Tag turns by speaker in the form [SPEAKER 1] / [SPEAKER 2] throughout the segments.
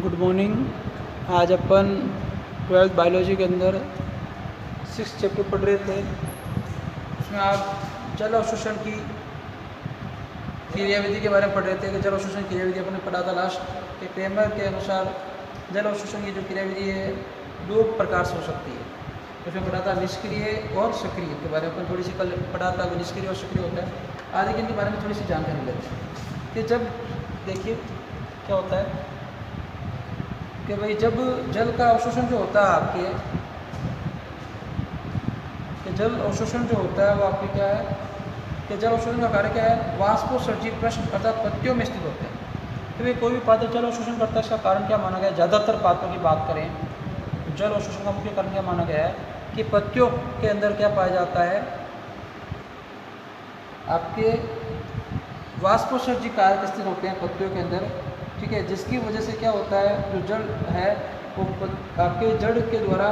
[SPEAKER 1] Good morning. आज अपन 12th biology के अंदर 6th चैप्टर पढ़ रहे थे। उसमें आप जल अवशोषण की क्रियाविधि के बारे में पढ़ रहे थे कि जल अवशोषण क्रियाविधि अपन ने पढ़ा था लास्ट के क्रेमर के अनुसार। जल अवशोषण की जो क्रियाविधि है दो प्रकार से हो सकती है। उसमें पढ़ा था निष्क्रिय और सक्रिय के बारे में अपन थोड़ी सी कल पढ़ा था कि निष्क्रिय और सक्रिय होता है। आज इनके बारे में थोड़ी सी जानकारी लेते हैं कि जब देखिए क्या होता है कि भाई जब जल का अवशोषण जो होता है आपके कि जल अवशोषण जो होता है वो आपके क्या है कि जल अवशोषण का कार्य क्या है, वाष्पोत्सर्जी पृष्ठ अर्थात पत्तियों में स्थित होते हैं। तो भाई कोई भी पात्र जल अवशोषण करता है, इसका कारण क्या माना गया है? ज़्यादातर पात्रों की बात करें जल अवशोषण का मुख्य कारण क्या माना गया है कि पत्तियों के अंदर क्या पाया जाता है, आपके वाष्पोत्सर्जी कारक स्थित होते हैं पत्तियों के अंदर। ठीक है, जिसकी वजह से क्या होता है, जो जल है वो आपके जड़ के द्वारा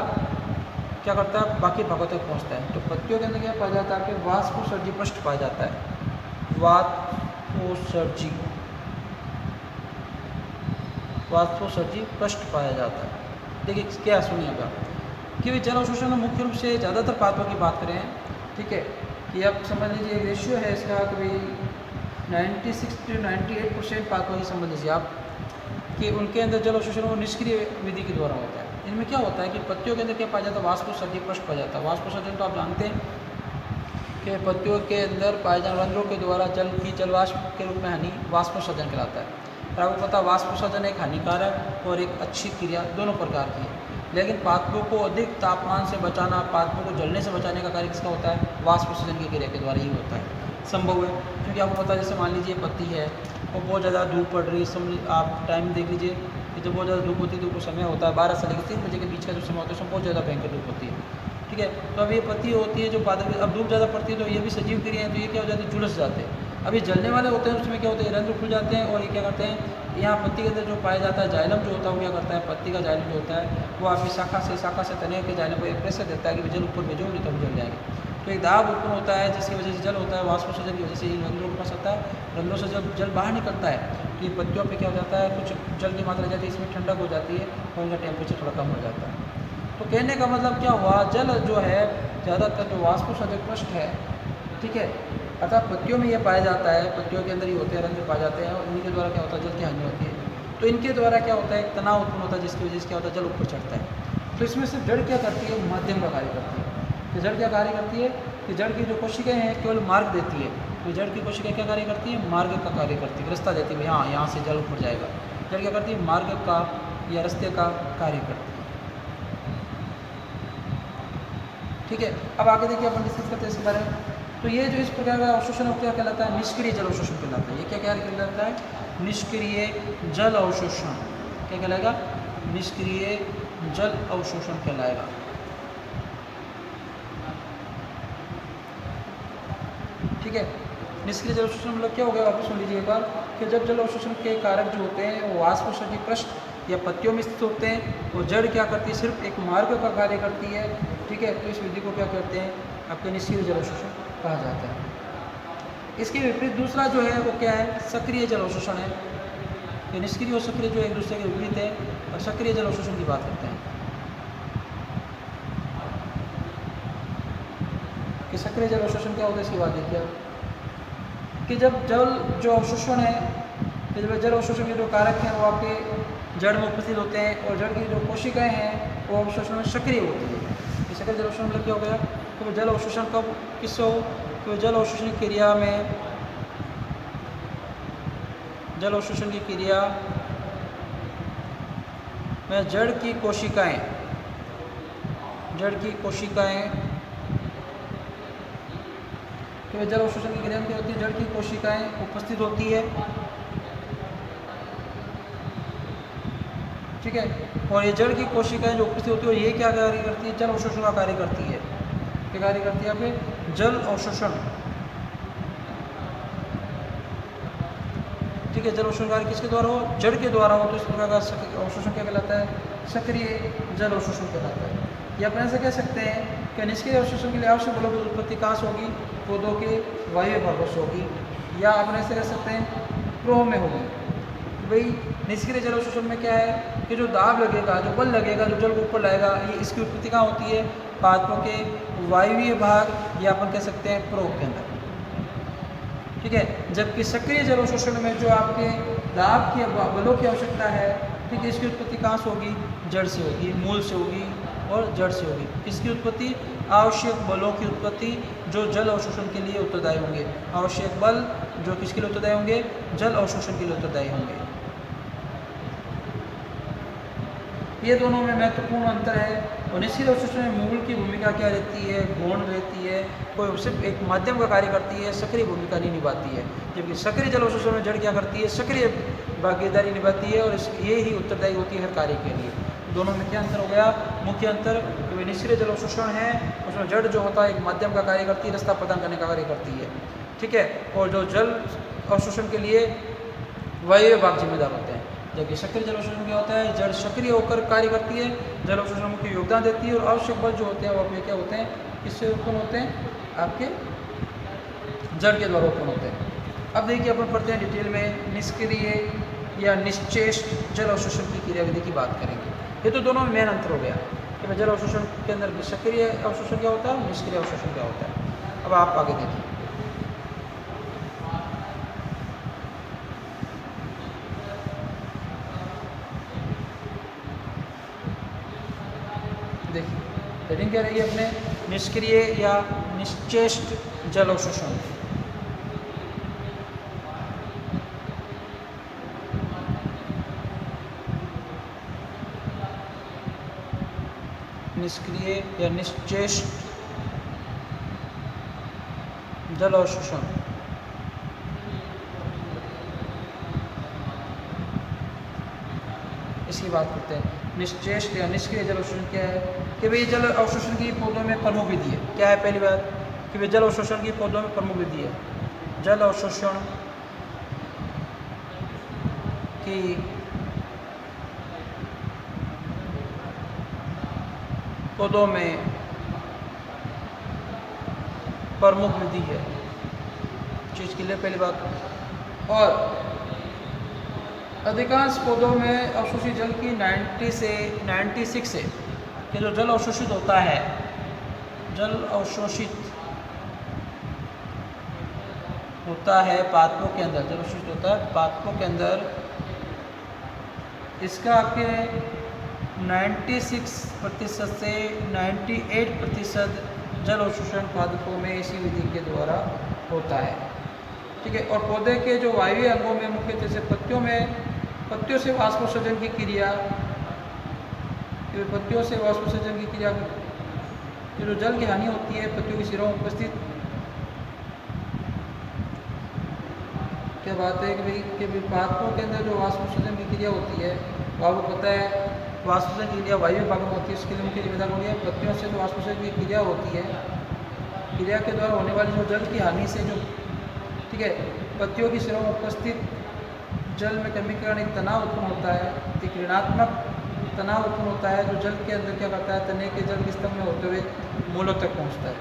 [SPEAKER 1] क्या करता है, बाकी भागों तक पहुंचता है। तो पत्तियों के अंदर क्या पाया जाता है, आपके वाष्पोत्सर्जी पृष्ठ पाया जाता है। वाष्पोत्सर्जी पृष्ठ पाया जाता है। देखिए क्या सुनिएगा कि जल अवशोषण में मुख्य रूप से ज़्यादातर पात्रों की बात करें, ठीक है, कि आप समझ लीजिए एक रेशियो है इसका कि भाई 96 to 98% पात्रों की समझ लीजिए आप कि उनके अंदर जल अवशोषण वो निष्क्रिय विधि के द्वारा होता है। इनमें क्या होता है कि पत्तियों के अंदर क्या पाया जाता है, वाष्पोत्सर्जी पृष्ठ पाया जाता है। वाष्पोत्सर्जन तो आप जानते हैं कि पत्तियों के अंदर पाए जाने रंध्रों के द्वारा जल की जलवाष्प के रूप में हानि वाष्पोत्सर्जन कहलाता है। और आपको पता है वाष्पोत्सर्जन एक हानिकारक और एक अच्छी क्रिया दोनों प्रकार की है। लेकिन पात्रों को अधिक तापमान से बचाना, पात्रों को जलने से बचाने का कार्य किसका होता है, वाष्पोत्सर्जन की क्रिया के द्वारा ही होता है, संभव है। क्योंकि आपको पता है जैसे मान लीजिए पत्ती है और बहुत ज़्यादा धूप पड़ रही है, समझ आप टाइम देख लीजिए कि जब बहुत ज़्यादा धूप होती है, धूप का समय होता है 12 से लेकर 3 बजे के बीच का जो समय होता है उसमें बहुत ज़्यादा भयंकर धूप होती है। ठीक है, तो अब ये पत्ती होती है जो पादप, अब धूप ज़्यादा पड़ती है तो ये भी सजीव क्रिया है, तो ये क्या हो जाती है, झुलस जाते हैं। अभी जलने वाले होते हैं उसमें क्या होता है, रंध्र खुल जाते हैं और ये क्या करते हैं, यहाँ पत्ती के अंदर जो पाया जाता है जाइलम जो होता है वो क्या करता है, पत्ती का जाइलम जो होता है वो आपकी शाखा से तने के जाइलम को एक प्रेशर देता है कि जल ऊपर भेजो नहीं तो हम जल जाएंगे। तो एक दाब उत्पन्न होता है जिसकी वजह से जल होता है, वाष्पोत्सर्जन की वजह से इन रंध्रों के पास होता है। रंध्रों से जब जल बाहर निकलता है तो ये पत्तियों पे क्या हो जाता है, कुछ जल की मात्रा जाती है, इसमें ठंडक हो जाती है और इनका टेम्परेचर थोड़ा कम हो जाता है। तो कहने का मतलब क्या हुआ, जल जो है ज़्यादातर जो वाष्पोत्सर्जक पृष्ठ है, ठीक है, अर्थात पत्तियों में ये पाया जाता है, पत्तियों के अंदर ही होते हैं, रंध्र पाए जाते हैं और इनके द्वारा क्या होता है, जल की हानि होती है। तो इनके द्वारा क्या होता है, एक तनाव उत्पन्न होता है जिसकी वजह से क्या होता है, जल ऊपर चढ़ता है। तो इसमें से जड़ क्या करती है, माध्यम का कार्य करती है। तो जड़ क्या कार्य करती है कि जड़ की जो कोशिकाएं हैं केवल मार्ग देती है। तो जड़ की कोशिकाएं क्या कार्य करती है, मार्ग का कार्य करती है, रास्ता देती है, हाँ यहाँ से जल ऊपर जाएगा। जड़ क्या करती है, मार्ग का या रास्ते का कार्य करती है। ठीक है, अब आगे देखिए अपन डिस्कस करते हैं इसके बारे में। तो ये जो इस प्रकार का अवशोषण है क्या कहलाता है, निष्क्रिय जल अवशोषण कहलाता है। ये क्या कहलाता है, निष्क्रिय जल अवशोषण। क्या कहलाएगा, निष्क्रिय जल अवशोषण कहलाएगा। ठीक है, निष्क्रिय जल अवशोषण मतलब क्या हो गया, वापस सुन लीजिए एक बार कि जब जल अवशोषण के कारक जो होते हैं वो वाष्पोत्सर्जी पृष्ठ या पत्तियों में स्थित होते हैं, वो जड़ क्या करती है, सिर्फ एक मार्ग का कार्य करती है। ठीक है, तो इस विधि को क्या कहते हैं, आपके निष्क्रिय जल अवशोषण कहा जाता है। इसके विपरीत दूसरा जो है वो क्या है, सक्रिय जल अवशोषण है। ये निष्क्रिय और सक्रिय जो एक दूसरे के विपरीत है, और सक्रिय जल अवशोषण की बात करते हैं कि सक्रिय जल अवशोषण क्या होता है, इसकी बात देखिए कि जब जल जो अवशोषण है, तो जब जल अवशोषण के जो कारक हैं वो आपके जड़ में उपस्थित होते हैं और जड़ की जो कोशिकाएं हैं वो अवशोषण में सक्रिय होती है। इस सक्रिय जल अवशोषण मतलब क्या हो गया, तो जल अवशोषण कब किससे हो, तो जल अवशोषण की क्रिया में, जल अवशोषण की क्रिया में जड़ की कोशिकाएं तो जल अवशोषण की क्रिया में क्या होती है, जड़ की कोशिकाएं उपस्थित होती है। ठीक है, और ये जड़ की कोशिकाएं जो उपस्थित होती है और ये क्या कार्य करती है, जल अवशोषण का कार्य करती है। क्या कार्य करती है आपके, जल अवशोषण। ठीक है, जल अवशोषण कार्य किसके द्वारा हो, जड़ के द्वारा हो, तो इस प्रकार का अवशोषण क्या कहलाता है, सक्रिय जल अवशोषण कहलाता है। या अपन ऐसे कह सकते हैं कि निष्क्रिय अवशोषण के लिए आवश्यक बलों की उत्पत्ति कहाँ से होगी, पौधों के वायु भागों से होगी, या अपन ऐसे कह सकते हैं प्रोह में होगी। भाई निष्क्रिय जल अवशोषण में क्या है कि जो दाब लगेगा, जो बल लगेगा, जो जल को ऊपर लाएगा, ये इसकी उत्पत्ति कहाँ होती है? पादपों के वायवीय भाग या अपन कह सकते हैं प्रोक के अंदर, ठीक है। जबकि सक्रिय जल अवशोषण में जो आपके दाब की बलों की आवश्यकता है, ठीक है, इसकी उत्पत्ति कहाँ से होगी? जड़ से होगी, मूल से होगी और जड़ से होगी। किसकी उत्पत्ति? आवश्यक बलों की उत्पत्ति जो जल अवशोषण के लिए उत्तरदायी होंगे। आवश्यक बल जो किसके लिए उत्तरदायी होंगे? जल अवशोषण के लिए उत्तरदायी होंगे। ये दोनों में महत्वपूर्ण अंतर है। और निष्क्रिय अवशोषण में मूल की भूमिका क्या रहती है? गौण रहती है, कोई सिर्फ एक माध्यम का कार्य करती है, सक्रिय भूमिका नहीं निभाती है। जबकि सक्रिय जल अवशोषण में जड़ क्या करती है? सक्रिय भागीदारी निभाती है और ये ही उत्तरदायी होती है हर कार्य के लिए। दोनों में क्या अंतर हो गया? मुख्य अंतर कि निष्क्रिय जल अवशोषण है उसमें जड़ जो होता है एक माध्यम का कार्य करती है, रास्ता प्रदान करने का कार्य करती है, ठीक है। और जो जल अवशोषण के लिए वायवीय भाग जिम्मेदार होते हैं। जबकि सक्रिय जल अवशोषण क्या होता है? जड़ सक्रिय होकर कार्य करती है, जल अवशोषण मुख्य योगदान देती है और आवश्यक बल जो होते हैं वो अपने क्या होते हैं? किससे उत्पन्न होते हैं? आपके जड़ के द्वारा उत्पन्न होते हैं। अब देखिए अपन पढ़ते हैं डिटेल में निष्क्रिय या निश्चेष्ट जल अवशोषण की क्रियाविधि की बात करेंगे। ये तो दोनों में मेन अंतर हो गया कि जल अवशोषण के अंदर सक्रिय अवशोषण क्या होता है, निष्क्रिय अवशोषण क्या होता है। अब आप आगे देखिए, हेडिंग क्या रही है अपने? निष्क्रिय या निश्चेष्ट जल अवशोषण। निष्क्रिय या निश्चेष्ट जल अवशोषण। इसकी बात करते हैं। निश्चेष्ट या निष्क्रिय जल अवशोषण क्या है कि भाई जल अवशोषण की पौधों में प्रमुख विधि है। क्या है? पहली बात कि भाई जल अवशोषण की पौधों में प्रमुख विधि है। जल अवशोषण की पौधों में प्रमुख विधि है चीज़ के लिए, पहली बात। और अधिकांश पौधों में अवशोषित जल की 90 से 96 है कि जो जल अवशोषित होता है, जल अवशोषित होता है पादपों के अंदर, जल अवशोषित होता है पादपों के अंदर, इसका आपके 96% से 98% जल अवशोषण पादपों में इसी विधि के द्वारा होता है, ठीक है। और पौधे के जो वायवीय अंगों में मुख्यतः से पत्तियों से वाष्पोत्सर्जन की क्रिया, पत्तियों से वाष्पोत्सर्जन की क्रिया कि जो जल की हानि होती है पत्तियों की सिरों में उपस्थित, क्या बात है कि भाई पादपों के अंदर जो वाष्पोत्सर्जन की क्रिया होती है वो आपको पता है वाष्पोत्सर्जन की क्रिया वायु भाग में होती है, उसके लिए मुख्य जिम्मेदार होगी पत्तियों से जो वाष्पोत्सर्जन की क्रिया होती है, क्रिया के द्वारा होने वाली जो जल की हानि से जो, ठीक है, पत्तियों की सिरों में उपस्थित जल में कमी के कारण एक तनाव उत्पन्न होता है, एक ऋणात्मक तनाव उत्पन्न होता है जो जल के अंदर क्या करता है? तने के जल स्तंभ में होते हुए मूलों तक पहुंचता है,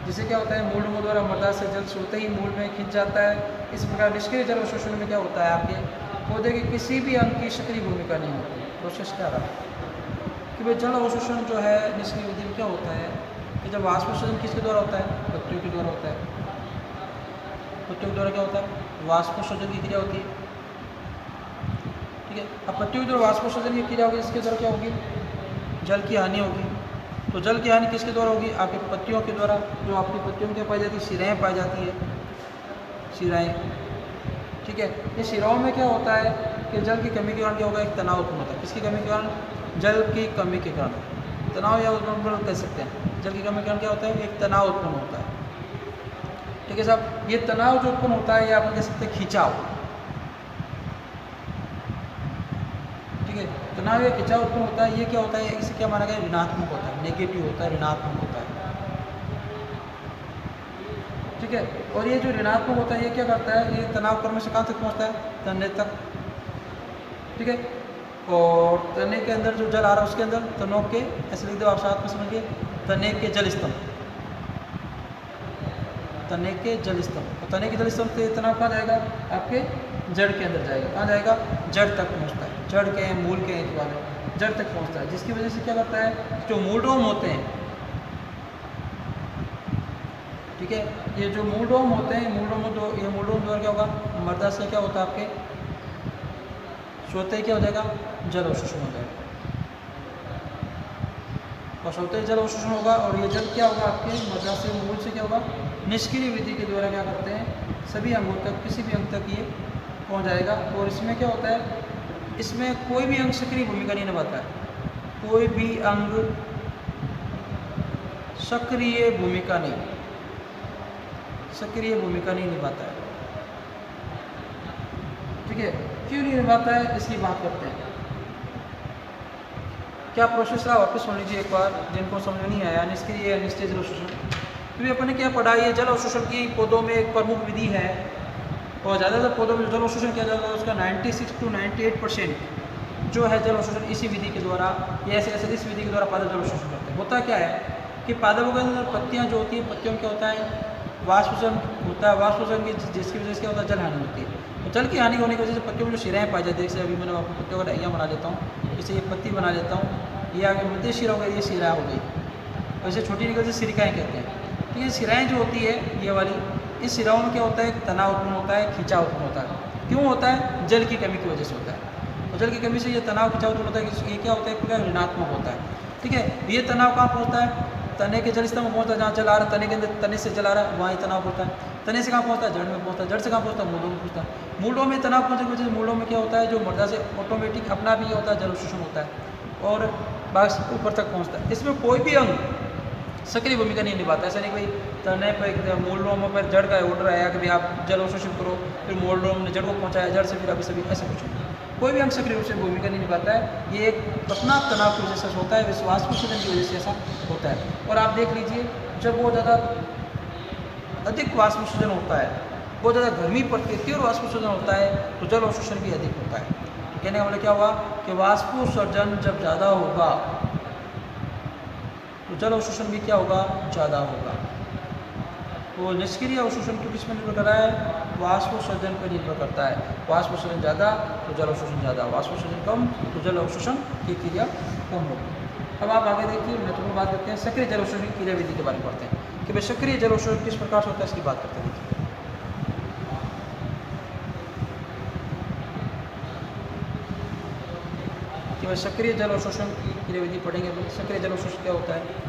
[SPEAKER 1] जिससे क्या होता है? मूलों द्वारा मृदा से जल सोते ही मूल में खिंच जाता है। इस प्रकार निष्क्रिय जल अवशोषण में क्या होता है? आपके पौधे के किसी भी अंग की सक्रिय भूमिका नहीं होती। प्रोसेस क्या रहा कि भाई जल अवशोषण जो है निष्क्रिय विधि में क्या होता है कि जब वाष्पोत्सर्जन किसके द्वारा होता है? पत्तियों के द्वारा होता है। पत्तियों के द्वारा क्या होता है? वाष्पोत्सर्जन की क्रिया होती है, ठीक है। अब पत्तियों की जो वाष्पोत्सर्जन की क्रिया होगी इसके द्वारा क्या होगी? जल की हानि होगी। तो जल की हानि किसके द्वारा होगी? आपके पत्तियों के द्वारा। जो आपकी पत्तियों में क्या पाई जाती है? सिराएँ पाई जाती है, सिराएँ, ठीक है। ये सिराओं में क्या होता है कि जल की कमी के कारण क्या होगा? एक तनाव उत्पन्न होता है। किसकी कमी के कारण? जल की कमी के कारण। तनाव या उत्पन्न कह सकते हैं। जल की कमी के कारण क्या होता है? एक तनाव उत्पन्न होता है, ठीक है साहब। ये तनाव जो उत्पन्न होता है ये आप कह सकते हैं खिंचाव, ठीक है। तनाव या खिंचाव उत्पन्न होता है, ये क्या होता है? इसे क्या माना गया? ऋणात्मक होता है, नेगेटिव होता है, ऋणात्मक होता है, ठीक है। और ये जो ऋणात्मक होता है ये क्या करता है? ये तनाव क्रम से कहाँ तक पहुँचता है? तने तक, ठीक है। और तने के अंदर जो जल आ रहा है उसके अंदर तनों के, ऐसे लिख दो आप साथ में समझिए, तने के जल स्तंभ, तने के जल स्तंभ, तो तने के जल स्तंभ से तनाव कहाँ जाएगा, आपके जड़ के अंदर जाएगा। कहाँ जाएगा, जड़ तक पहुँचता है। जड़ के हैं, मूल के हैं वाले, जड़ तक पहुँचता है, जिसकी वजह से क्या करता है, जो मूलडोम होते हैं, ठीक है, ये जो मूलडोम होते हैं, ये मूलडोम द्वारा क्या होगा, मर्दा से क्या होता है, आपके सोते क्या हो जाएगा, जल अवशोषण हो जाएगा, और सोते जल अवशोषण होगा। और ये जल क्या होगा, आपके मर्दा से मूल से क्या होगा, निष्क्रिय विधि के द्वारा क्या करते हैं, सभी अंगों तक, किसी भी अंग तक ये पहुंच जाएगा। और इसमें क्या होता है, इसमें कोई भी अंग सक्रिय भूमिका नहीं निभाता है, कोई भी अंग सक्रिय भूमिका नहीं निभाता है, ठीक है। क्यों नहीं निभाता है, इसकी बात करते हैं। क्या प्रोसेस रहा, वापस सुन लीजिए एक बार, जिनको समझ में नहीं आया, निष्क्रिय अनिष्क्रिय जल अवशोषण। क्योंकि अपन ने क्या पढ़ा, ये जल अवशोषण की पौधों में एक प्रमुख विधि है, और ज़्यादातर पौधों में जल अवशोषण किया जाता है उसका 96 to 98% जो है जल अवशोषण इसी विधि के द्वारा, या ऐसे इस विधि के द्वारा पादप जल अवशोषण करते हैं। होता क्या है कि पादपों के अंदर पत्तियाँ जो होती हैं, पत्तियों में क्या होता है, वाष्पोषण होता है, वाष्पोषण की जिसकी वजह से क्या होता है, जल हानि होती है। तो जल की हानि होने की वजह से पत्तियों में जो शिराएँ पाई जाती है, जैसे अभी मैंने आपको पत्तियों का डाइया बना लेता हूँ, जैसे ये पत्ती बना लेता हूँ, ये आगे मध्य शिरा हो गई, ये शिरा हो गई, वैसे छोटी निकल से सिरकाएँ कहते हैं। तो ये शिराएँ जो होती है, ये वाली, इस शिराओं में क्या होता है, तनाव उत्पन्न होता है, खिंचाव उत्पन्न होता है। क्यों होता है, जल की कमी की वजह से होता है। और जल की कमी से ये तनाव खिंचाव उत्पन्न होता है, ये क्या होता है, पूरा ऋणात्मक होता है, ठीक है। ये तनाव कहाँ पहुँचता है, तने के जल स्तंभ में पहुँचता है, जहाँ जल आ रहा है, तने के अंदर, तने से जल आ रहा है, वहाँ ये तनाव पहुँचता है। तने से कहाँ पहुँचता है, जड़ में पहुँचता है, जड़ से कहाँ पहुँचता है, मूलों में पहुँचता है। मूलों में तनाव पहुँचने की वजह से मूलों में क्या होता है, जो मृदा से ऑटोमेटिक अपना भी होता है, जल अवशोषण होता है, और बस ऊपर तक पहुँचता है। इसमें कोई भी अंग सक्रिय भूमिका नहीं निभाता। ऐसा नहीं भाई तने पर मूलडोम पर जड़ का ऑर्डर आया कि भाई आप जल अवशोषण करो, फिर मूलडोम ने जड़ को पहुँचाया, जड़ से फिर अभी सभी, ऐसा कुछ नहीं। कोई भी अंग सक्रिय रूप से भूमिका नहीं निभाता है। ये एक अपना तनाव की वजह से होता है, विश्वास विसर्जन की वजह से ऐसा होता है। और आप देख लीजिए, जब बहुत ज़्यादा अधिक वाष्प विसर्जन होता है, बहुत ज़्यादा गर्मी पड़ती है, तीव्र वाष्प विसर्जन होता है, तो जल अवशोषण भी अधिक होता है। तो कहने का मतलब क्या हुआ कि वाष्प विसर्जन जब ज़्यादा होगा तो जल अवशोषण भी क्या होगा, ज़्यादा होगा। तो निष्क्रिय अवशोषण तो किस पर निर्भर कर रहा है, वाष्प विसर्जन पर निर्भर करता है। वाष्प विसर्जन ज़्यादा तो जल अवशोषण ज़्यादा, वाष्प विसर्जन कम तो जल अवशोषण की क्रिया कम होगी। अब आप आगे देखिए, महत्वपूर्ण बात करते हैं, सक्रिय जल अवशोषण की क्रिया विधि के बारे में पढ़ते हैं कि भाई सक्रिय जल अवशोषण किस प्रकार से होता है, इसकी बात करते हैं। कि भाई सक्रिय जल अवशोषण की क्रिया विधि पढ़ेंगे। सक्रिय जल अवशोषण क्या होता है,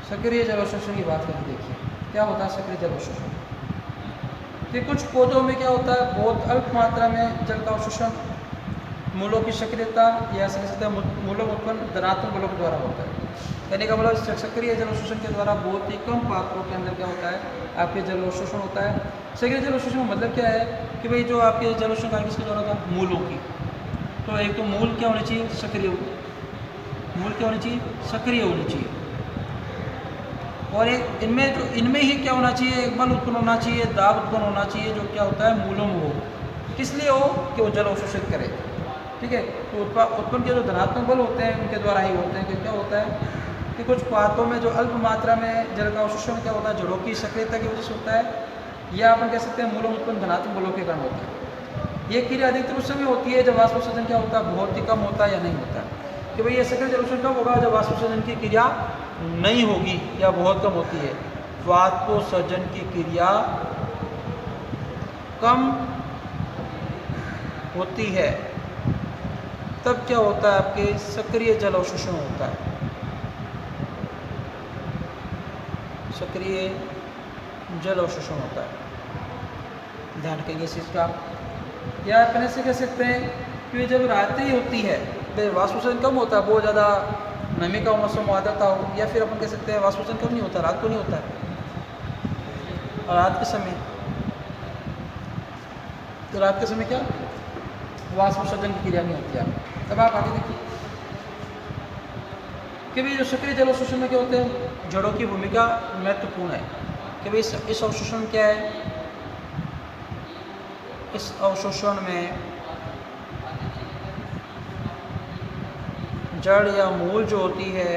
[SPEAKER 1] सक्रिय जल अवशोषण की बात करके देखिए क्या होता है सक्रिय जल अवशोषण। कि कुछ पौधों में क्या होता है, बहुत अल्प मात्रा में जल का अवशोषण मूलों की सक्रियता या मूलों में उत्पन्न धनात्मक बलों के द्वारा होता है। कहने का मतलब सक्रिय जल अवशोषण के द्वारा बहुत ही कम पात्रों के अंदर क्या होता है, आपके जल अवशोषण होता है। सक्रिय जल अवशोषण का मतलब क्या है कि भाई जो आपके जल अवशोषण कार्य किसके द्वारा होता है, मूलों की। तो एक तो मूल क्या होनी चाहिए, सक्रिय, मूल क्या होनी चाहिए, सक्रिय होनी चाहिए। और एक इनमें ही क्या होना चाहिए, एक बल उत्पन्न होना चाहिए, दाब उत्पन्न होना चाहिए, जो क्या होता है मूलों में हो। किस लिए हो कि वो जल अवशोषित करे, ठीक है। तो उत्पन्न के जो धनात्मक बल होते हैं उनके द्वारा ही होते हैं। कि क्या होता है कि कुछ पात्रों में जो अल्प मात्रा में जल का अवशोषण क्या होता है, जड़ों की सक्रियता की वजह से होता है, या अपन कह सकते हैं मूलों में उत्पन्न धनात्मक बलों के कारण होता है। ये क्रिया अधिकतर उस समय होती है जब वाष्प विसर्जन क्या होता है, बहुत ही कम होता है या नहीं होता है। कि भाई ये सक्रिय जल अवशोषण कब होगा, जब वाष्प विसर्जन की क्रिया नहीं होगी या बहुत कम होती है। वाष्प विसर्जन की क्रिया कम होती है तब क्या होता है, आपके सक्रिय जल अवशोषण होता है। सक्रिय जल अवशोषण होता है, ध्यान रखेंगे इस चीज़ का। या अपन ऐसे कह सकते हैं कि जब रात्रि होती है, वाष्प विसर्जन कम होता है, बहुत ज़्यादा नमी का मौसम आदता हो, या फिर अपन कह सकते हैं वाष्प विसर्जन कम नहीं होता, रात को नहीं होता है। और रात के समय, तो रात के समय क्या वाष्प विसर्जन की क्रिया नहीं होती है। तब आप आगे देखिए कि भाई जो सक्रिय जल अवशोषण में क्या होते हैं, जड़ों की भूमिका महत्वपूर्ण है कि भाई इस अवशोषण क्या है, इस अवशोषण में जड़ या मूल जो होती है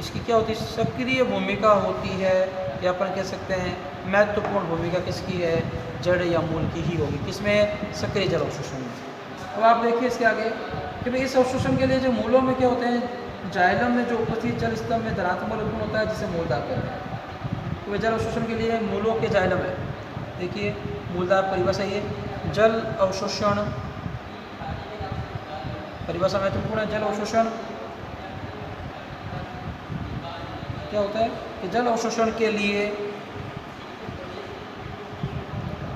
[SPEAKER 1] इसकी क्या होती है, सक्रिय भूमिका होती है, या अपन कह सकते हैं महत्वपूर्ण भूमिका किसकी है, जड़ या मूल की ही होगी, किसमें, सक्रिय जल अवशोषण में। अब आप देखिए इसके आगे कि भाई इस अवशोषण के लिए जो मूलों में क्या होते हैं, जाइलम में जो उपस्थित जल स्तंभ में धनात्मक बल उत्पन्न होता है जिसे मूलदाब कहते हैं। तो जल अवशोषण के लिए मूलों के जाइलम है, देखिए मूलदाब परिभाषा ये, जल अवशोषण परिभाषा महत्वपूर्ण है। जल अवशोषण क्या होता है कि जल अवशोषण के लिए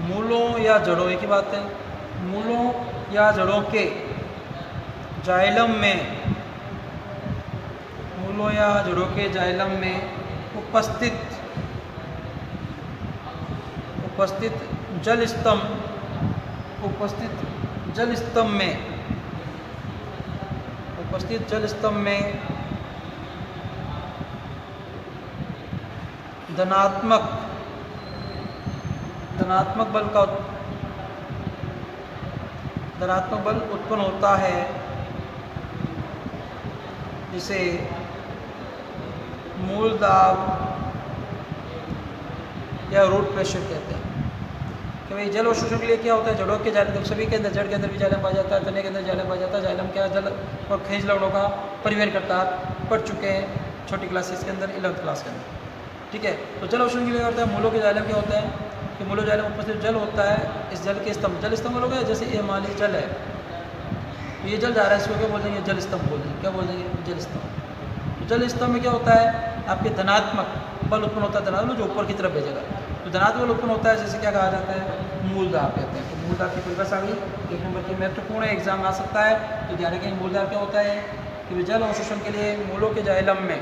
[SPEAKER 1] मूलों या जड़ों, एक ही बात है, मूलों या जड़ों के जाइलम में, मूलों या जड़ों के जाइलम में उपस्थित जल स्तंभ, उपस्थित जल स्तंभ में धनात्मक बल उत्पन्न होता है जिसे मूल दाब या रूट प्रेशर कहते हैं। कि भाई जल अवशोषण के लिए क्या होता है, जड़ों के जाइलम, सभी के अंदर, जड़ के अंदर भी जाइलम पाया जाता है, तने के अंदर जाइलम पाया जाता है। जाइलम क्या जल और खनिज लवणों का परिवहन करता है, पढ़ चुके हैं छोटी क्लासेस के अंदर, 11th क्लास के अंदर, ठीक है। तो जल अवशोषण के लिए होता है, मूलों के जाइलम क्या होता है कि मूलों जाइलम उपस्थित जल होता है, इस जल के स्तंभ, जल स्तंभ लोग है, जैसे ये मान लीजिए जल है, तो ये जल जा रहा है, इसको क्या बोल देंगे, जल स्तंभ बोल देंगे, क्या बोल देंगे, जल स्तंभ। तो जल स्तंभ में क्या होता है, आपके धनात्मक बल उत्पन्न होता है, धनात्मक जो ऊपर की तरफ भेजेगा, तो धनात्मक बल उत्पन्न होता है, जैसे क्या कहा जाता है, मूलदाब कहते हैं। तो मूलदाब की परिभाषा भी 1 नंबर की महत्वपूर्ण है, एग्जाम आ सकता है, तो ध्यान रखें। मूलदाब क्या होता है कि जल अवशोषण के लिए मूलों के जाइलम में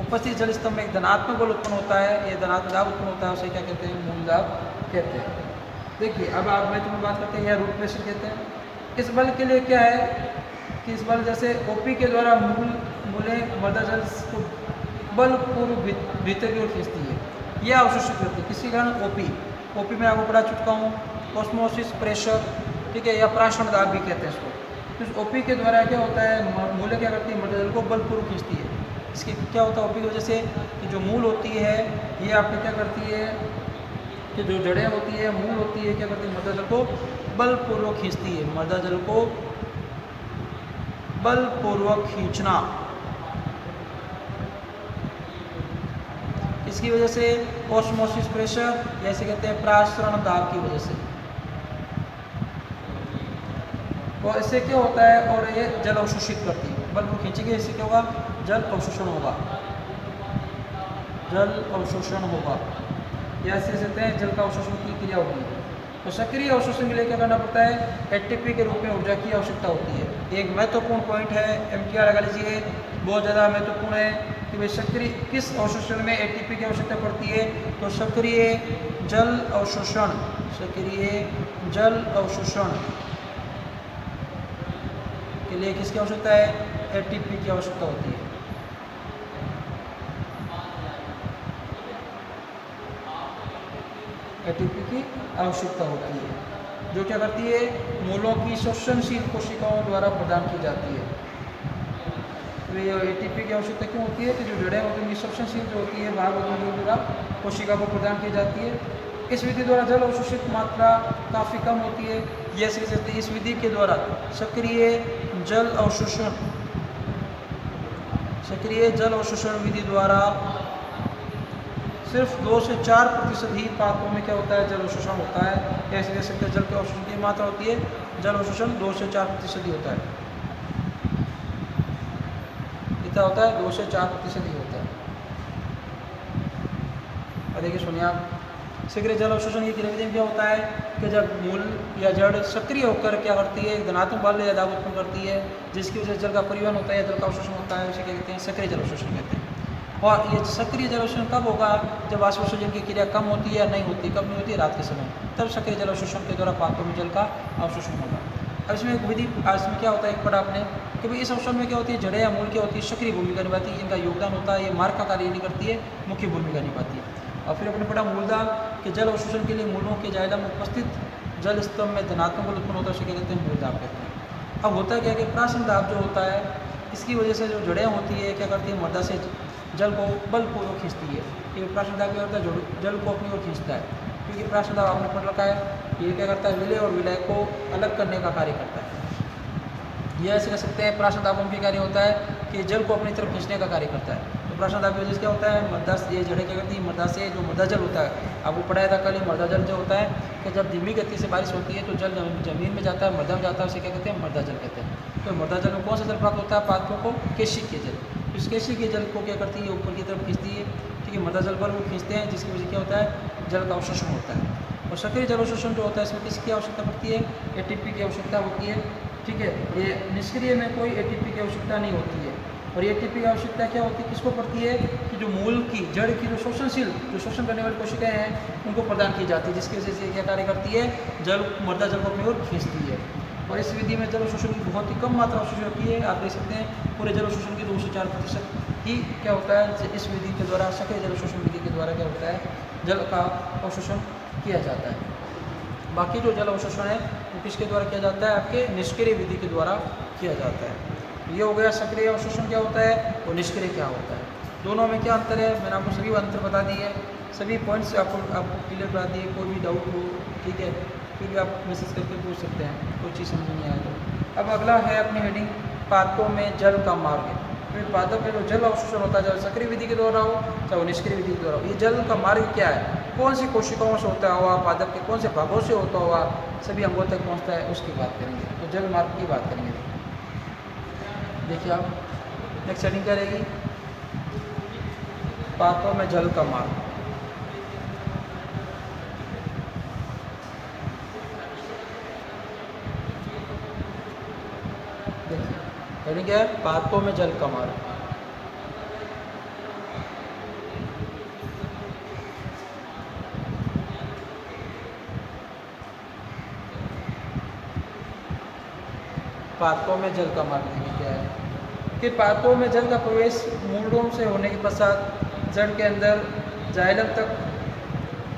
[SPEAKER 1] उपस्थित जल स्तंभ में एक धनात्मक बल उत्पन्न होता है, ये धनात्मक दाब उत्पन्न होता है, उसे क्या कहते हैं, मूलदाब कहते हैं। देखिए अब आप मैं तुम्हें बात करते हैं, या रूट प्रेशर कहते हैं। इस बल के लिए क्या है कि इस बल जैसे ओपी के द्वारा मूलें मृदा जल को बलपूर्वक भीतर की ओर खींचती है, यह अवशोषित करती है, किसके कारण, ओपी में आपको पढ़ा चुका हूँ, ऑस्मोसिस प्रेशर, ठीक है, या प्राशण दाब भी कहते हैं इसको। तो इस ओपी के द्वारा क्या होता है, मूलें क्या करती है, मृदा जल को बलपूर्वक खींचती है। इसके क्या होता है, ओपी की वजह से कि जो मूल होती है ये आपको क्या करती है कि जो जड़ें होती है, मूल होती है, क्या करती है, मृदा जल को बलपूर्वक खींचती है, मृदा जल को बलपूर्वक खींचना, इसकी वजह से ऑस्मोसिस प्रेशर, जैसे कहते हैं प्रासरण दाब की वजह से। और इससे क्या होता है, और ये जल अवशोषित करती है, बलपूर्वक खींचेगी, इससे क्या होगा, जल अवशोषण होगा, या ऐसे कहते हैं जल का अवशोषण की क्रिया होगी। तो सक्रिय अवशोषण के लिए क्या करना पड़ता है, एटीपी के रूप में ऊर्जा की आवश्यकता होती है। एक महत्वपूर्ण पॉइंट है, एमटीआर लगा लीजिए, बहुत ज़्यादा महत्वपूर्ण है कि भाई सक्रिय किस अवशोषण में एटीपी की आवश्यकता पड़ती है, तो सक्रिय जल अवशोषण के लिए किसकी आवश्यकता है, एटीपी की आवश्यकता होती है। एटीपी की आवश्यकता होती है, जो क्या करती है, मूलों की श्वसनशील कोशिकाओं द्वारा प्रदान की जाती है। तो ये एटीपी की आवश्यकता क्यों होती है कि जो जड़ें होती हैं उनकी श्वसनशील जो होती है भाग होती द्वारा कोशिका को प्रदान की जाती है। इस विधि द्वारा जल अवशोषित मात्रा काफ़ी कम होती है। जैसे इस विधि के द्वारा सक्रिय जल अवशोषण विधि द्वारा सिर्फ 2 से 4% ही पात्रों में क्या होता है, जल अवशोषण होता है। ऐसे कह सकते हैं जल के अवशोषण की मात्रा होती है, जल अवशोषण 2 से 4% ही होता है। कितना होता है, 2 से 4% ही होता है। और देखिए सुनिए आप, सक्रिय जल अवशोषण की क्रिया में क्या होता है कि जब मूल या जड़ सक्रिय होकर क्या करती है, धनात्मक बल या दाब उत्पन्न करती है, जिसकी वजह से जल का परिवहन होता है, जल का अवशोषण होता है, उसे क्या कहते हैं, सक्रिय जल अवशोषण कहते हैं। और ये सक्रिय जल अवशोषण कब होगा, जब वाष्पोत्सर्जन की क्रिया कम होती है या नहीं होती, कब नहीं होती है, रात के समय, तब सक्रिय जल अवशोषण के द्वारा पात्रों में जल का अवशोषण होगा। अब इसमें एक विधि, इसमें क्या होता है, एक पढ़ा आपने कि भाई इस अवसर में क्या होती है, जड़ें या मूल क्या होती है, सक्रिय भूमिका निभाती है, इनका योगदान होता है, ये मार्ग का कार्य नहीं करती है, मुख्य भूमिका निभाती है। और फिर अपने पढ़ा मूलदान कि जल अवशोषण के लिए मूलों के जायला में उपस्थित जल स्तंभ में धनात्मक बल उत्पन्न होता है, उसे क्या कहते हैं, मूलदाब कहते हैं। अब होता क्या है कि प्राशन दाब जो होता है, इसकी वजह से जो जड़ें होती है क्या करती है, मृदा से जल को बलपूर्वक खींचती है। कि प्राशन दाब क्या होता है, जल को अपनी ओर खींचता है, क्योंकि प्राशन दाब आपने पढ़ रखा है, ये क्या करता है, विलय और विलय को अलग करने का कार्य करता है। यह ऐसे कह सकते हैं प्राशन दाब का मुख्य कार्य होता है कि जल को अपनी तरफ खींचने का कार्य करता है। तो प्राशन दाब की वजह से क्या होता है, मृदा ये जड़ें क्या करती है, मृदा से जो मृदा जल होता है, आपको पढ़ाया था कल ही, मृदा जल जो होता है कि जब धीमी गति से बारिश होती है तो जल जमीन में जाता है, मृदा में जाता है, उसे क्या कहते हैं, मृदा जल कहते हैं। तो मृदा जल में कौन सा जल प्राप्त होता है, पादपों को केशिकीय जल। इस केशिकीय जल को क्या करती है, ऊपर की तरफ खींचती है, ठीक है, मृदा जल पर वो खींचते हैं, जिसकी वजह से क्या होता है, जल का अवशोषण होता है। और सक्रिय जल अवशोषण जो होता है, इसमें किसकी आवश्यकता पड़ती है, एटीपी की आवश्यकता होती है, ठीक है। ये निष्क्रिय में कोई एटीपी की आवश्यकता नहीं होती है। और एटीपी की आवश्यकता क्या होती है, किसको पड़ती है, कि जो मूल की जड़ की जो शोषणशील, जो शोषण करने वाली कोशिकाएं हैं, उनको प्रदान की जाती है, जिसकी वजह से क्या कार्य करती है, जल मृदा जल को अपनी ओर खींचती है। और इस विधि में जल शोषण की बहुत ही कम मात्रा अवशोषण होती है। आप देख सकते हैं पूरे जल शोषण की 2 से 4% ही क्या होता है, इस विधि के द्वारा, सक्रिय जल शोषण विधि के द्वारा क्या होता है, जल का अवशोषण किया जाता है। बाकी जो जल अवशोषण है वो किसके द्वारा किया जाता है, आपके निष्क्रिय विधि के द्वारा किया जाता है। ये हो गया सक्रिय अवशोषण क्या होता है और निष्क्रिय क्या होता है, दोनों में क्या अंतर है, मैंने आपको सभी अंतर बता दिए, सभी पॉइंट्स आपको क्लियर करा दिए। कोई भी डाउट हो, ठीक है, फिर भी आप मैसेज करके पूछ सकते हैं, कोई चीज़ समझ नहीं आए तो। अब अगला है अपनी हेडिंग, पादपों में जल का मार्ग। फिर पादप में जो जल अवशोषण होता है, चाहे सक्रिय विधि के द्वारा हो चाहे वो निष्क्रिय विधि के द्वारा हो, ये जल का मार्ग क्या है, कौन सी कोशिकाओं से होता हुआ, पादप के कौन से भागों से होता हुआ सभी अंगों तक पहुंचता है, उसकी बात करेंगे। तो जल मार्ग की बात करेंगे। देखिए आप नेक्स्ट हेडिंग क्या रहेगी, पादपों में जल का मार्ग। देखिए हेडिंग क्या है, पादपों में जल का मार्ग। पादपों में जल का मार्ग देखिए क्या है कि पादपों में जल का प्रवेश मूलों से होने के पश्चात जड़ के अंदर जाइलम तक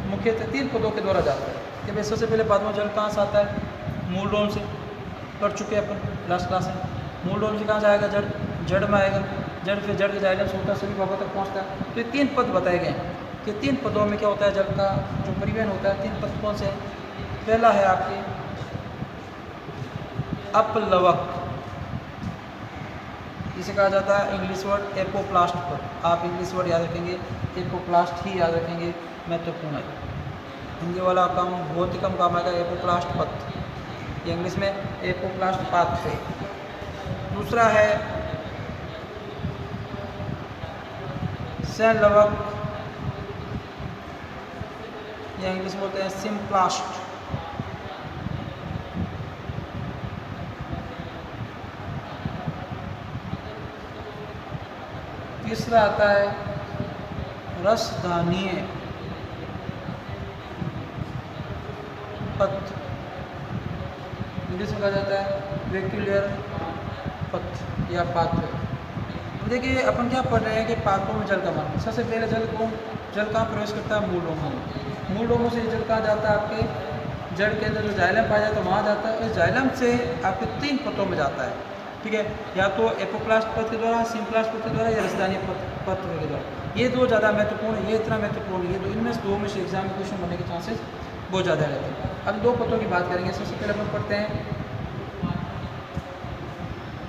[SPEAKER 1] मुख्यतः 3 पदों के द्वारा जाता है। कि भाई सबसे पहले पादपों में जल कहाँ से आता है, मूलों से, कर चुके हैं अपन लास्ट क्लास में। मूलों से कहाँ से आएगा, जड़ में आएगा, जड़ फिर जड़ के जाइलम से होता है, सभी भागों तक पहुँचता है। तो ये 3 पद बताए गए हैं कि 3 पदों में क्या होता है, जल का जो परिवहन होता है। 3 पद कौन से हैं, पहला है आपके अपलवक, जिसे कहा जाता है इंग्लिश वर्ड एपोप्लास्ट पर। आप इंग्लिश वर्ड याद रखेंगे, एपोप्लास्ट ही याद रखेंगे, महत्वपूर्ण है। हिंदी वाला काम बहुत ही कम काम आएगा, एपोप्लास्ट पथ, ये इंग्लिश में एपोप्लास्ट पाथ से। दूसरा है सेनलवक, या इंग्लिश बोलते हैं सिम्प्लास्ट। तीसरा आता है रसधानीय पथ, इंग्लिश में कहा जाता है वेक्यूलर पथ या पाथवे। देखिए अपन क्या पढ़ रहे हैं कि पादपों में जल का मार्ग। सबसे पहले जल कहाँ प्रवेश करता है, मूलों में। मूलों से जल कहाँ जाता है, आपके जड़ के अंदर जो जाइलम पाया जाता है वहाँ जाता है। इस जाइलम से आपके 3 पथों में जाता है, ठीक है, या तो एपोप्लास्ट पथ के द्वारा, सिम्प्लास्ट पथ के द्वारा, या रसदानी पथ के द्वारा। ये 2 ज़्यादा महत्वपूर्ण है, ये इतना महत्वपूर्ण है, ये 2 इनमें से 2 में से एग्जाम में क्वेश्चन बनने के चांसेस बहुत ज़्यादा रहते हैं। अब 2 पथों की बात करेंगे। सबसे पहले अपन पढ़ते हैं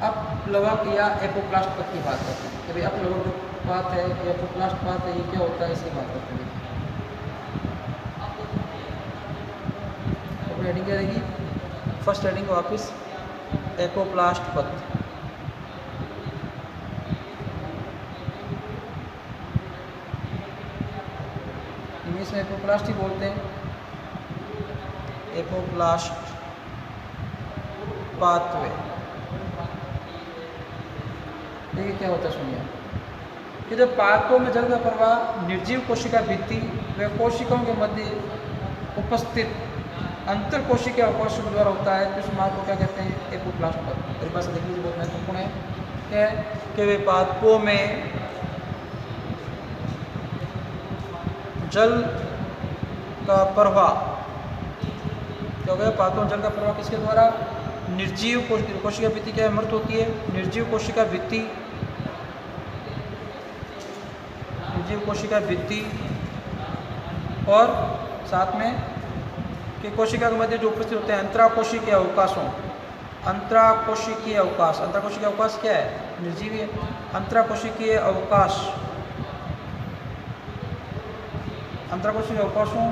[SPEAKER 1] अपलवक या एपोप्लास्ट पथ की बात करते हैं कि भाई अपलवक जो पाथ है, एपोप्लास्ट पाथ है, ये क्या होता है, इसकी बात करते हैं। तो हेडिंग क्या रहेगी, फर्स्ट हेडिंग वापस एपोप्लास्ट पथ। इंग्लिश में एपोप्लास्ट ही बोलते हैं, एपोप्लास्ट पाथवे। देखिए क्या होता है, सुनिए कि जब पादपों में जल का प्रवाह निर्जीव कोशिका भित्ति व कोशिकाओं के मध्य उपस्थित अंतर कोशिकीय अवकाश के द्वारा होता है, तो इस मार्ग को क्या कहते हैं? एपोप्लास्ट। परिभाषा देख लीजिए, बहुत महत्वपूर्ण है। क्या है कि वे पादपों में जल का प्रवाह, क्या हो गया? पादपों में जल का प्रवाह किसके द्वारा? निर्जीव कोशिका भित्ति क्या मृत होती है? निर्जीव कोशिका भित्ति, निर्जीव कोशिका भित्ति और साथ में कि कोशिका के मध्य जो उपस्थित होते हैं अंतराकोशिकीय अवकाशों, अंतराकोशिकीय अवकाश, अंतराकोशिकीय अवकाश क्या है? निर्जीव है। अंतराकोशिकीय अवकाश, अंतराकोशिकीय अवकाशों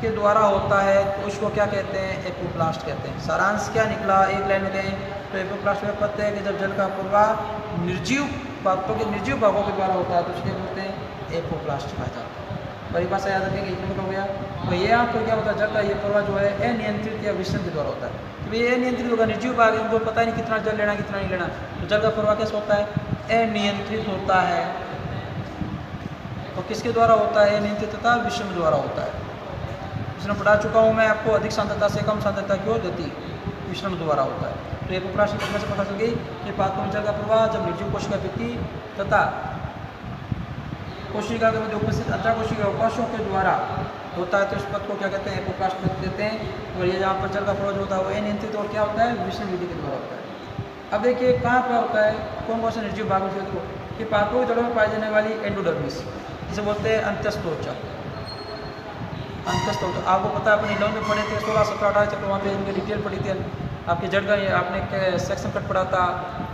[SPEAKER 1] के द्वारा होता है, तो उसको क्या कहते हैं? एपोप्लास्ट कहते हैं। सारांश क्या निकला? एक लाइन में कहें तो एपोप्लास्ट में पता है कि जब जल का प्रवाह निर्जीव पादपों के निर्जीव भागों के द्वारा होता है तो उसके बोलते हैं एपोप्लास्ट कहा जाता है। परिभाषा याद रखेंगे, इतना हो गया। तो ये यहाँ पर क्या होता है? जल का ये प्रवाह जो है अनियंत्रित या विषम के द्वारा होता है। तो ये अनियंत्रित होगा, निर्जीव भाग है, उनको पता ही नहीं कितना जल लेना कितना नहीं लेना, तो जल का प्रवाह कैसे होता है? अनियंत्रित होता है। तो किसके द्वारा होता है? अनियंत्रित तथा विषम द्वारा होता है। विषम पढ़ा चुका हूँ मैं आपको, अधिक सांद्रता से कम सांद्रता की ओर गति विषम द्वारा होता है। तो एपोप्लास्ट की परिभाषा से पता चल गई कि पादपों में जल का प्रवाह जब निर्जीव कोशिका भित्ति तथा कोशिका के मध्य उपस्थित अंतराकोशिकीय अवकाशों के द्वारा होता है, तो इस पद को क्या कहते हैं? एपोप्लास्ट पद कहते हैं। और ये जहाँ पर जल का प्रवाह जो होता है वो अनियंत्रित और क्या होता है? विषम विधि के द्वारा होता है। अब देखिए कहाँ पर होता है, कौन कौन से निर्जीव भागों से? तो कि पादपों की जड़ों में पाई जाने वाली एंडोडर्मिस, जिसे बोलते हैं अंतस्तोचा। अंतस्तोचा आपको पता है, अपने 11 में पढ़े थे, 16, 17, 18 चैप्टर वहाँ पे इनके डिटेल पढ़ी थी। आपके जड़ का आपने सेक्शन कट पढ़ा था,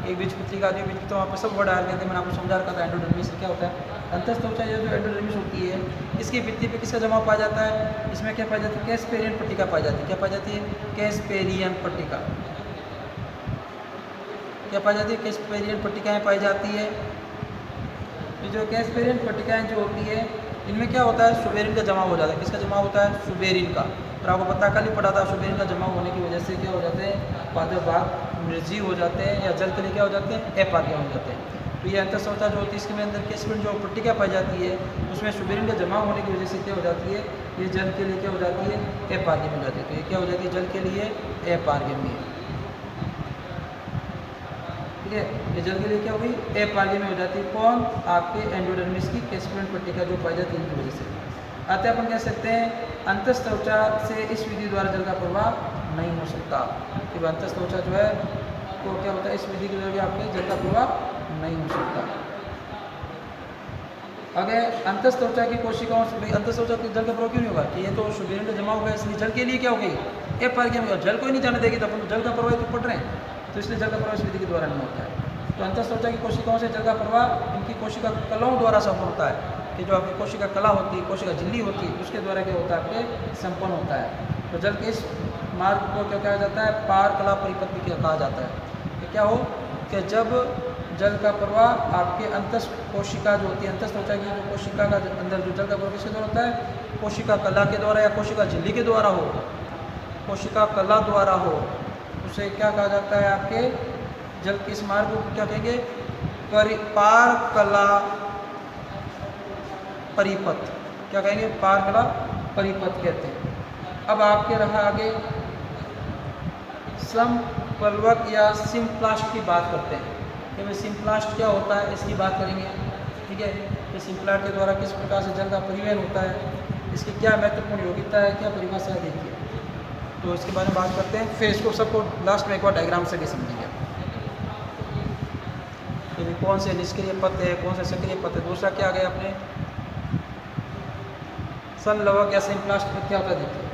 [SPEAKER 1] एक बीजपत्री का, द्विबीज, तो वहाँ पे सब वर्ड आ गए थे। मैंने आपको समझा रखा था एंडोडर्मिस क्या होता है। अंतस्तोचा ये जो एंडोडर्मिस होती है, इसकी भित्ति पे किसका जमाव पाया जाता है? इसमें क्या पाई जाती है? कैस्पेरियन पट्टिका पाई जाती है। क्या पाई जाती है? कैस्पेरियन पट्टिका। क्या पाई जाती है? कैस्पेरियन पट्टिकाएँ पाई जाती है। ये जो कैस्पेरियन पट्टिकाएँ जो होती है, इनमें क्या होता है? सुबेरिन का जमाव हो जाता है। किसका जमाव होता है? सुबेरिन का। और आपको पता कल ही पढ़ा था, सुबेरिन का जमाव होने की वजह से क्या हो जाते हैं? पादप भाग निर्जीव हो जाते हैं या जल के लिए क्या हो जाते हैं? अपारगम हो जाते हैं। तो ये अंतस्तोचा जो होती है, इसके अंदर कैस्पेरियन जो पट्टिका पाई जाती है, उसमें सुबेरिन का जमाव होने की वजह से क्या हो जाती है? ये जल के लिए क्या हो जाती है? अपारगम हो जाती है। तो ये क्या हो जाती है? जल के लिए अपारगम है। ठीक है, ये जल के लिए क्या होगी? अपारगमी हो जाती है। कौन? आपके एंडोडर्मिस की कैस्पेरियन पट्टिका जो पाई जाती है इनकी वजह से। अतः अपन कह सकते हैं अंतस्तोचा से इस विधि द्वारा जल का प्रवाह नहीं हो सकता। कि अंतस्तोचा जो है तो क्या होता है? इस विधि के द्वारा आपके जल का प्रवाह नहीं हो सकता। अगर अंतस्तोचा की कोशिकाओं से भाई अंतस्तोचा की जल का प्रवाह क्यों नहीं होगा? कि ये तो सुबेरिन का जमा हो गया, इसलिए जल के लिए क्या हो गई? अपारगमी। जल को ही नहीं जाने देगी तो अपन जल का प्रवाह तो पढ़ रहे हैं, तो इसलिए जल का प्रवाह इस विधि के द्वारा नहीं होता है। तो अंतस्तोचा की कोशिकाओं से जल का प्रवाह इनकी कोशिका कलाओं द्वारा संपन्न होता है। कि जो आपकी कोशिका कला होती है, कोशिका झिल्ली होती है, उसके द्वारा क्या होता है? आपके संपन्न होता है। तो जल के इस मार्ग को क्या कहा जाता है? पार कला परिपथ भी कहा जाता है। कि क्या हो कि जब जल का प्रवाह आपके अंतस कोशिका जो होती है, अंतस्तोचा की जो कोशिका का अंदर जो जल का प्रवाह किसके द्वारा होता है? कोशिका कला के द्वारा या कोशिका झिल्ली के द्वारा हो, कोशिका कला द्वारा हो, उसे क्या कहा जाता है? आपके जल के इस मार्ग को क्या कहेंगे? पार कला परिपथ। क्या कहेंगे? पार कला परिपथ कहते हैं। अब आपके रहा आगे समपल्वक या सिम्प्लास्ट की बात करते हैं। कि भाई सिम्प्लास्ट क्या होता है, इसकी बात करेंगे। ठीक है, कि सिम्प्लास्ट के द्वारा किस प्रकार से जल का परिवहन होता है, इसकी क्या महत्वपूर्ण योग्यता है, क्या परिभाषा है, देखिए। तो इसके बारे में बात करते हैं, फिर इसको सबको लास्ट में एक बार डायग्राम से भी समझेंगे। कि कौन से निष्क्रिय पथ है, कौन से सक्रिय पथ है। दूसरा क्या आ गया अपने संलवक या सिम्प्लास्ट में क्या होता है, देखिए।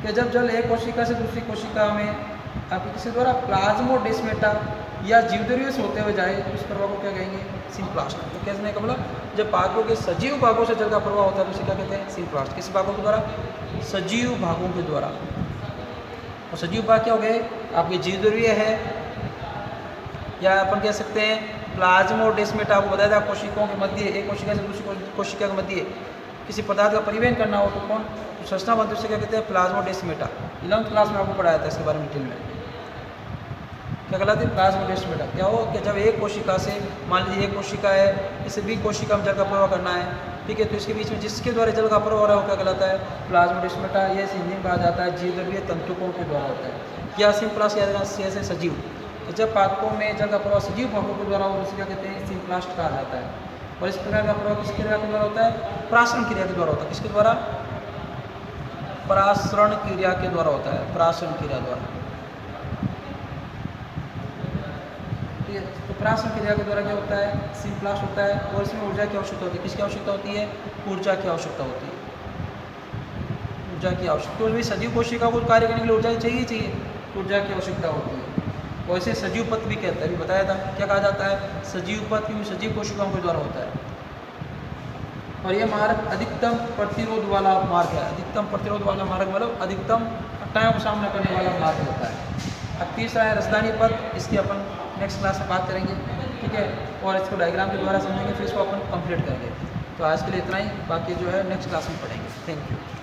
[SPEAKER 1] कि जब जल एक कोशिका से दूसरी कोशिका में आपके किसी द्वारा प्लाज्मोडेस्माटा या जीवद्रव्य से होते हुए जाए, तो इस प्रवाह को क्या कहेंगे? सिम्प्लास्ट। तो कहने का मतलब जब पादपों के सजीव भागों से जल का प्रवाह होता है तो उसे क्या कहते हैं? सिम्प्लास्ट। किस भागों के द्वारा? सजीव भागों के द्वारा। और सजीव भाग क्या हो गए? आपके जीवद्रव्य है, या अपन कह सकते हैं प्लाज्मोडेस्माटा। आपको बताया था कोशिकाओं के मध्य, एक कोशिका से दूसरी कोशिका के मध्य किसी पदार्थ का परिवहन करना हो तो कौन? तो संरचना बनती है, उसे क्या कहते हैं? प्लाज्मोडेस्माटा। 11th क्लास में आपको पढ़ाया था इसके बारे में डिटेल में। क्या कहलाती है? प्लाज्मोडेस्माटा। क्या हो कि जब एक कोशिका से, मान लीजिए एक कोशिका है, इसे भी कोशिका में जल का प्रवाह करना है, ठीक है। तो इसके बीच में जिसके द्वारा जल का प्रवाह हो रहा है वो क्या कहलाता है? प्लाज्मोडेस्माटा। ये इंजन कहा जाता है जीवद्रव्यीय तंतुकों के द्वारा होता है। क्या सिम्प्लास्ट याद रखना से सजीव, तो जब पादपों में जल का प्रवाह सजीव पादपों के द्वारा हो उसे क्या कहते हैं? सिम्प्लास्ट कहा जाता है। और इस प्रकार का प्रवाह किस क्रिया के द्वारा होता है? परासरण क्रिया के द्वारा होता है। किसके द्वारा? परासरण क्रिया के द्वारा होता है, परासरण क्रिया द्वारा। ठीक है, तो परासरण क्रिया के द्वारा क्या होता है? सिम्प्लास्ट होता है। और इसमें ऊर्जा की आवश्यकता होती है। किसकी आवश्यकता होती है? ऊर्जा की आवश्यकता होती है। ऊर्जा की आवश्यकता, तो सजीव कोशिका को कार्य करने के लिए ऊर्जा चाहिए, ऊर्जा की आवश्यकता होती है। और इसे सजीव पथ भी कहते हैं, अभी बताया था। क्या कहा जाता है? सजीव पथ, क्योंकि सजीव कोशिकाओं के द्वारा होता है। और यह मार्ग अधिकतम प्रतिरोध वाला मार्ग है। अधिकतम प्रतिरोध वाला मार्ग मतलब अधिकतम घटनाओं का सामना करने वाला मार्ग होता है। अब तीसरा है राजधानी पथ, इसकी अपन नेक्स्ट क्लास में बात करेंगे, ठीक है। और इसको डायग्राम के द्वारा समझेंगे, फिर इसको अपन कंप्लीट करेंगे। तो आज के लिए इतना ही, बाकी जो है नेक्स्ट क्लास में पढ़ेंगे। Thank you.